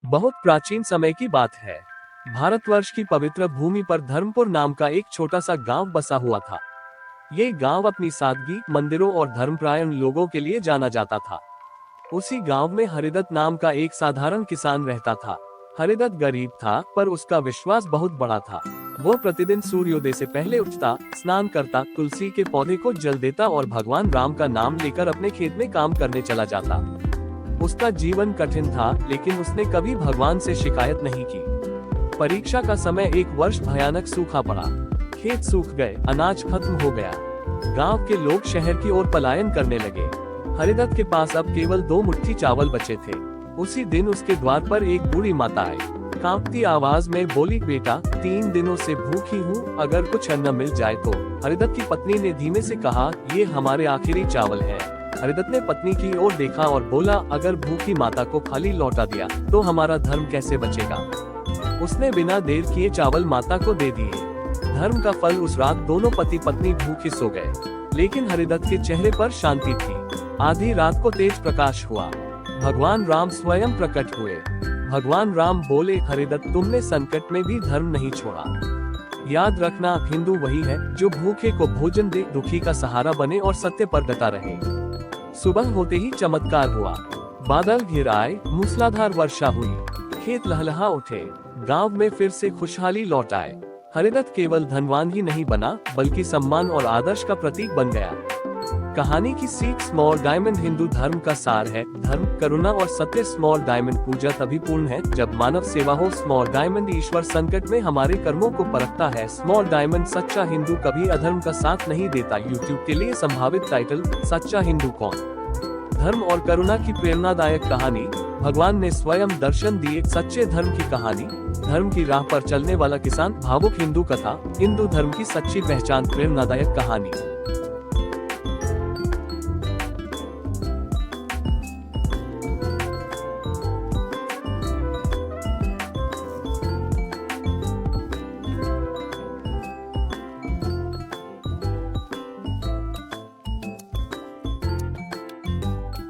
बहुत प्राचीन समय की बात है। भारतवर्ष की पवित्र भूमि पर धर्मपुर नाम का एक छोटा सा गांव बसा हुआ था। ये गांव अपनी सादगी, मंदिरों और धर्मपरायण लोगों के लिए जाना जाता था। उसी गांव में हरिदत्त नाम का एक साधारण किसान रहता था। हरिदत्त गरीब था, पर उसका विश्वास बहुत बड़ा था। वो प्रतिदिन सूर्योदय से पहले उठता, स्नान करता, तुलसी के पौधे को जल देता और भगवान राम का नाम लेकर अपने खेत में काम करने चला जाता। उसका जीवन कठिन था, लेकिन उसने कभी भगवान से शिकायत नहीं की। परीक्षा का समय एक वर्ष भयानक सूखा पड़ा। खेत सूख गए, अनाज खत्म हो गया। गांव के लोग शहर की ओर पलायन करने लगे। हरिदत्त के पास अब केवल 2 मुट्ठी चावल बचे थे। उसी दिन उसके द्वार पर एक बूढ़ी माता आई। कांपती आवाज में बोली, बेटा, 3 दिनों से भूखी हूँ, अगर कुछ अन्न मिल जाए तो। हरिदत्त की पत्नी ने धीमे से कहा, ये हमारे आखिरी चावल हैं। हरिदत्त ने पत्नी की ओर देखा और बोला, अगर भूखी माता को खाली लौटा दिया तो हमारा धर्म कैसे बचेगा। उसने बिना देर किए चावल माता को दे दिए। धर्म का फल, उस रात दोनों पति पत्नी भूखे सो गए, लेकिन हरिदत्त के चेहरे पर शांति थी। आधी रात को तेज प्रकाश हुआ। भगवान राम स्वयं प्रकट हुए। भगवान राम बोले, हरिदत्त, तुमने संकट में भी धर्म नहीं छोड़ा। याद रखना, हिंदू वही है जो भूखे को भोजन दे, दुखी का सहारा बने और सत्य पर डटा रहे। सुबह होते ही चमत्कार हुआ। बादल घिर आए, मूसलाधार वर्षा हुई, खेत लहलहा उठे, गांव में फिर से खुशहाली लौट आए। हरिदत्त केवल धनवान ही नहीं बना, बल्कि सम्मान और आदर्श का प्रतीक बन गया। कहानी की सीख, स्मॉल डायमंड हिंदू धर्म का सार है। धर्म, करुणा और सत्य। स्मॉल डायमंड पूजा तभी पूर्ण है जब मानव सेवा हो। स्मॉल डायमंड ईश्वर संकट में हमारे कर्मों को परखता है। स्मॉल डायमंड सच्चा हिंदू कभी अधर्म का साथ नहीं देता। यूट्यूब के लिए संभावित टाइटल, सच्चा हिंदू कौन? धर्म और करुणा की प्रेरणादायक कहानी। भगवान ने स्वयं दर्शन दिए। सच्चे धर्म की कहानी। धर्म की राह पर चलने वाला किसान। भावुक हिंदू कथा। हिंदू धर्म की सच्ची पहचान। प्रेरणादायक कहानी।